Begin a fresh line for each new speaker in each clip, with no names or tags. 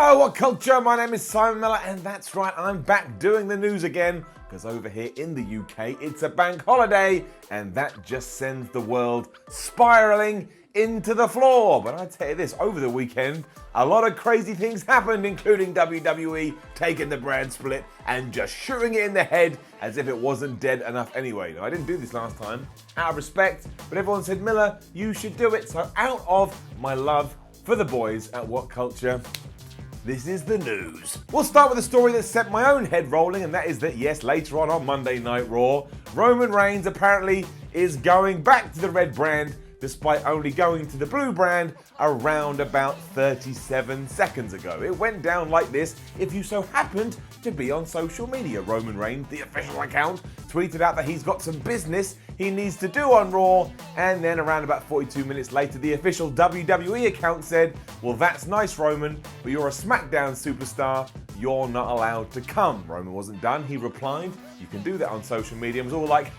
Hello, what culture? My name is Simon Miller, and that's right, I'm back doing the news again, because over here in the UK, it's a bank holiday, and that just sends the world spiraling into the floor. But I tell you this, over the weekend, a lot of crazy things happened, including WWE taking the brand split and just shooting it in the head as if it wasn't dead enough anyway. Now, I didn't do this last time, out of respect, but everyone said, Miller, you should do it. So out of my love for the boys at WhatCulture, this is the news. We'll start with a story that set my own head rolling, and that is that, yes, later on Monday Night Raw, Roman Reigns apparently is going back to the red brand despite only going to the blue brand around about 37 seconds ago. It went down like this if you so happened to be on social media. Roman Reigns, the official account, tweeted out that he's got some business he needs to do on Raw, and then around about 42 minutes later, the official WWE account said, well, that's nice, Roman, but you're a SmackDown superstar, you're not allowed to come. Roman wasn't done. He replied, you can do that on social media. It was all like,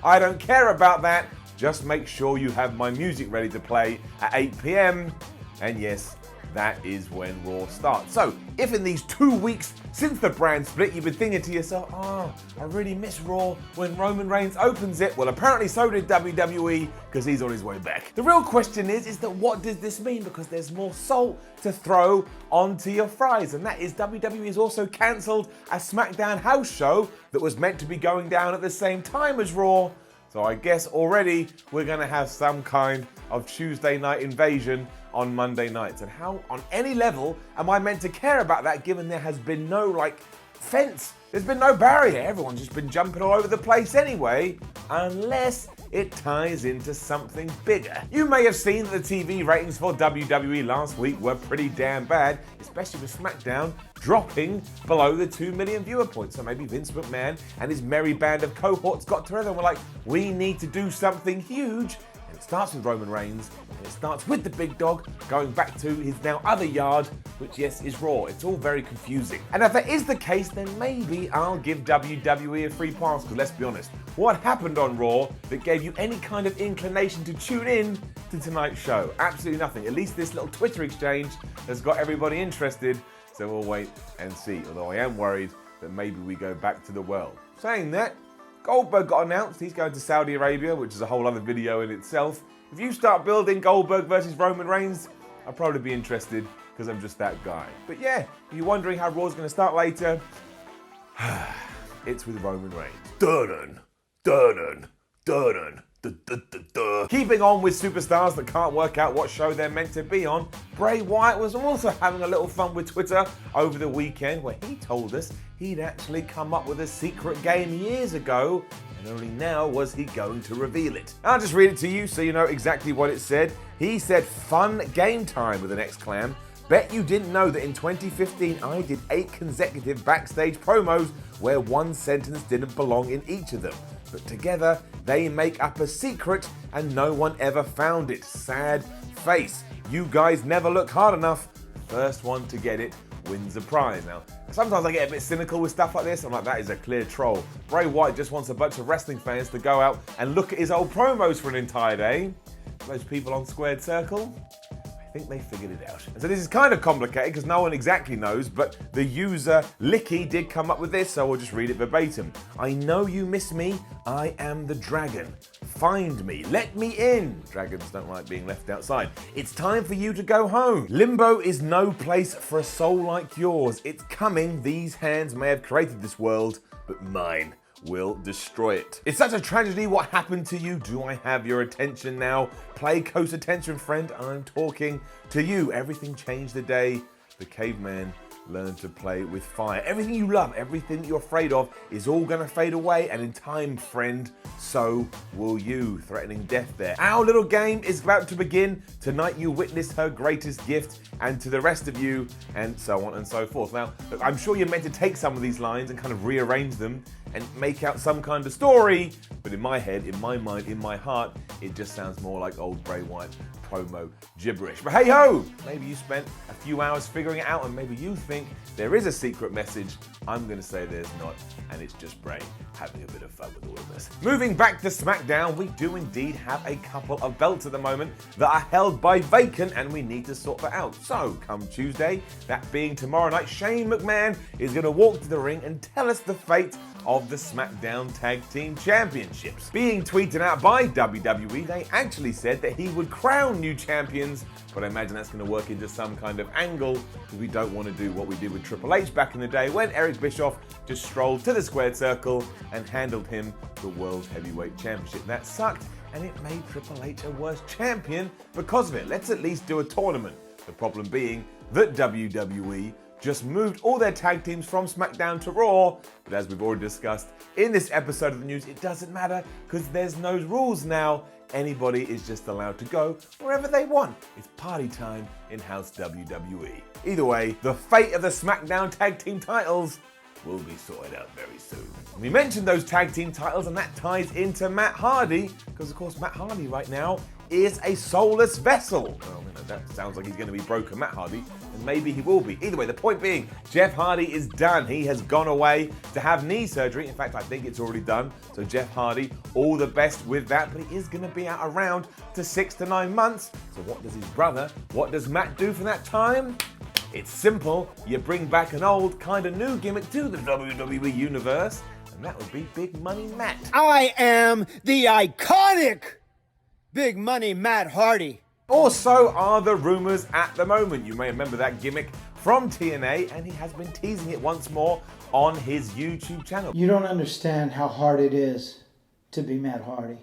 I don't care about that. Just make sure you have my music ready to play at 8 p.m. And yes, that is when Raw starts. So, if in these 2 weeks since the brand split, you've been thinking to yourself, I really miss Raw when Roman Reigns opens it. Well, apparently so did WWE, because he's on his way back. The real question is that what does this mean? Because there's more salt to throw onto your fries. And that is WWE has also cancelled a SmackDown house show that was meant to be going down at the same time as Raw. So I guess already we're going to have some kind of Tuesday night invasion on Monday nights. And how, on any level, am I meant to care about that given there has been no, fence? There's been no barrier. Everyone's just been jumping all over the place anyway, unless it ties into something bigger. You may have seen that the TV ratings for WWE last week were pretty damn bad, especially with SmackDown dropping below the 2 million viewer points. So maybe Vince McMahon and his merry band of cohorts got together and were like, we need to do something huge. And it starts with Roman Reigns, and it starts with the big dog going back to his now other yard, which, yes, is Raw. It's all very confusing. And if that is the case, then maybe I'll give WWE a free pass, because let's be honest, what happened on Raw that gave you any kind of inclination to tune in to tonight's show? Absolutely nothing. At least this little Twitter exchange has got everybody interested, so we'll wait and see. Although I am worried that maybe we go back to the well. Saying that, Goldberg got announced. He's going to Saudi Arabia, which is a whole other video in itself. If you start building Goldberg versus Roman Reigns, I'll probably be interested, because I'm just that guy. But yeah, if you're wondering how Raw's going to start later, it's with Roman Reigns. Dun-dun, dun-dun, dun-dun. Keeping on with superstars that can't work out what show they're meant to be on, Bray Wyatt was also having a little fun with Twitter over the weekend, where he told us he'd actually come up with a secret game years ago, and only now was he going to reveal it. I'll just read it to you so you know exactly what it said. He said, fun game time with an exclam. Bet you didn't know that in 2015 I did 8 consecutive backstage promos where one sentence didn't belong in each of them. But together, they make up a secret and no one ever found it. Sad face. You guys never look hard enough. First one to get it wins a prize. Now, sometimes I get a bit cynical with stuff like this. I'm like, that is a clear troll. Bray Wyatt just wants a bunch of wrestling fans to go out and look at his old promos for an entire day. Those people on Squared Circle, I think they figured it out. And so this is kind of complicated because no one exactly knows, but the user Licky did come up with this, so we'll just read it verbatim. I know you miss me. I am the dragon. Find me. Let me in. Dragons don't like being left outside. It's time for you to go home. Limbo is no place for a soul like yours. It's coming. These hands may have created this world, but mine will destroy it. It's such a tragedy what happened to you. Do I have your attention now? Play close attention, friend. I'm talking to you. Everything changed the day the caveman learned to play with fire. Everything you love, everything you're afraid of is all gonna fade away, and in time, friend, so will you. Threatening death there. Our little game is about to begin. Tonight you witness her greatest gift, and to the rest of you, and so on and so forth. Now, look, I'm sure you're meant to take some of these lines and kind of rearrange them and make out some kind of story, but in my head, in my mind, in my heart, it just sounds more like old Bray Wyatt promo gibberish. But hey ho, maybe you spent a few hours figuring it out and maybe you think there is a secret message. I'm gonna say there's not, and it's just Bray having a bit of fun with all of this. Moving back to SmackDown, we do indeed have a couple of belts at the moment that are held by vacant, and we need to sort that out. So come Tuesday, that being tomorrow night, Shane McMahon is gonna walk to the ring and tell us the fate of the SmackDown Tag Team Championships. Being tweeted out by WWE, they actually said that he would crown new champions, but I imagine that's going to work into some kind of angle because we don't want to do what we did with Triple H back in the day when Eric Bischoff just strolled to the squared circle and handled him the World Heavyweight Championship. That sucked, and it made Triple H a worse champion because of it. Let's at least do a tournament. The problem being that WWE just moved all their tag teams from SmackDown to Raw, but as we've already discussed in this episode of the news, it doesn't matter because there's no rules now. Anybody is just allowed to go wherever they want. It's party time in House WWE. Either way, the fate of the SmackDown tag team titles will be sorted out very soon. We mentioned those tag team titles, and that ties into Matt Hardy, because of course Matt Hardy right now is a soulless vessel. Well, that sounds like he's going to be broken, Matt Hardy, and maybe he will be. Either way, the point being, Jeff Hardy is done. He has gone away to have knee surgery. In fact, I think it's already done. So Jeff Hardy, all the best with that, but he is going to be out around to 6 to 9 months. So what does his brother, what does Matt do for that time? It's simple. You bring back an old kind of new gimmick to the WWE universe, and that would be Big Money Matt.
I am the iconic Big Money Matt Hardy.
Or so are the rumors at the moment. You may remember that gimmick from TNA, and he has been teasing it once more on his YouTube channel.
You don't understand how hard it is to be Matt Hardy.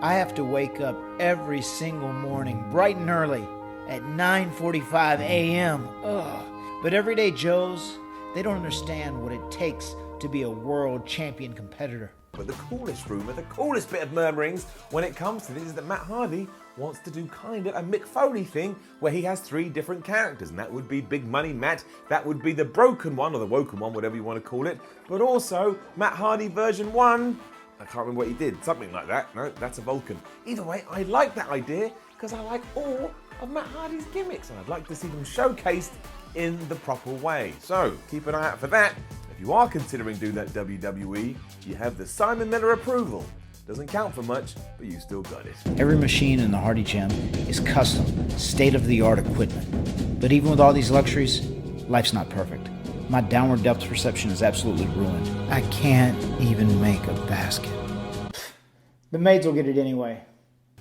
I have to wake up every single morning, bright and early, at 9:45 a.m. Ugh. But everyday Joes, they don't understand what it takes to be a world champion competitor.
But the coolest rumor, the coolest bit of murmurings when it comes to this is that Matt Hardy wants to do kind of a Mick Foley thing where he has 3 different characters, and that would be Big Money Matt, that would be the broken one, or the woken one, whatever you want to call it, but also Matt Hardy version 1. I can't remember what he did, something like that. No, that's a Vulcan. Either way, I like that idea because I like all of Matt Hardy's gimmicks, and I'd like to see them showcased in the proper way. So keep an eye out for that. If you are considering doing that WWE, you have the Simon Miller approval. Doesn't count for much, but you still got it.
Every machine in the Hardy Gym is custom, state-of-the-art equipment. But even with all these luxuries, life's not perfect. My downward depth perception is absolutely ruined. I can't even make a basket.
The maids will get it anyway.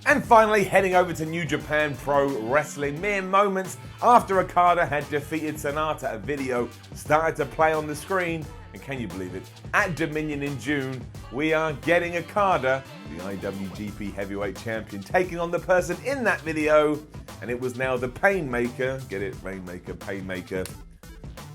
And finally, heading over to New Japan Pro Wrestling, mere moments after Okada had defeated Sonata, a video started to play on the screen, and can you believe it? At Dominion in June, we are getting Okada, the IWGP Heavyweight Champion, taking on the person in that video, and it was now the Painmaker, get it, Rainmaker, Painmaker,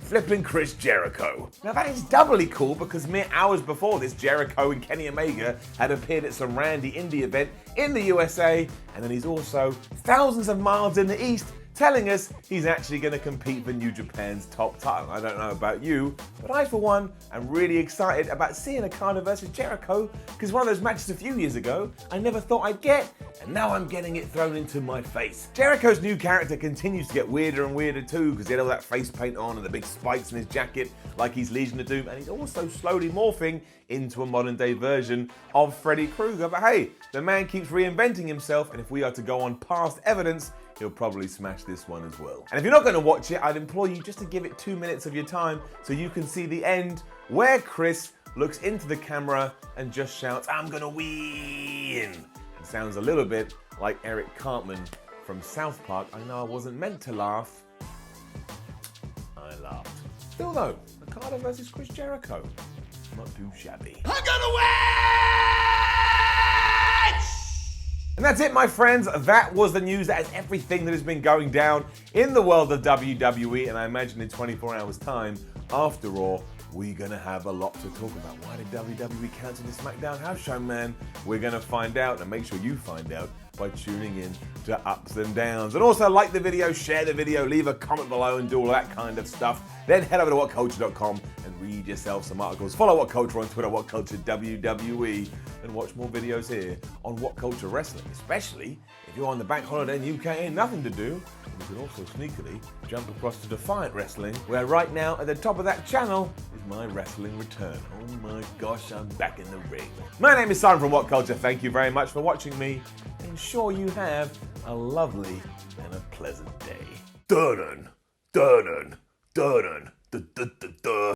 flipping Chris Jericho. Now that is doubly cool because mere hours before this, Jericho and Kenny Omega had appeared at some Randy indie event in the USA, and then he's also thousands of miles in the East telling us he's actually going to compete for New Japan's top title. I don't know about you, but I for one am really excited about seeing Okada versus Jericho, because one of those matches a few years ago I never thought I'd get, and now I'm getting it thrown into my face. Jericho's new character continues to get weirder and weirder too, because he had all that face paint on and the big spikes in his jacket like he's Legion of Doom, and he's also slowly morphing into a modern day version of Freddy Krueger. But hey, the man keeps reinventing himself, and if we are to go on past evidence, he'll probably smash this one as well. And if you're not going to watch it, I'd implore you just to give it 2 minutes of your time so you can see the end where Chris looks into the camera and just shouts, "I'm gonna win!" It sounds a little bit like Eric Cartman from South Park. I know I wasn't meant to laugh. I laughed. Still though, Okada versus Chris Jericho. Not too shabby. I'm gonna win! And that's it, my friends. That was the news. That is everything that has been going down in the world of WWE. And I imagine in 24 hours' time, after Raw, we're going to have a lot to talk about. Why did WWE cancel the SmackDown house show, man? We're going to find out, and make sure you find out by tuning in to Ups and Downs. And also like the video, share the video, leave a comment below and do all that kind of stuff. Then head over to WhatCulture.com and read yourself some articles. Follow WhatCulture on Twitter, WhatCulture WWE, and watch more videos here on WhatCulture Wrestling, especially if you're on the bank holiday in the UK, ain't nothing to do. And you can also sneakily jump across to Defiant Wrestling, where right now at the top of that channel is my wrestling return. Oh my gosh, I'm back in the ring. My name is Simon from WhatCulture. Thank you very much for watching me. Ensure you have a lovely and a pleasant day. Dun dun dun dun dun dun dun dun.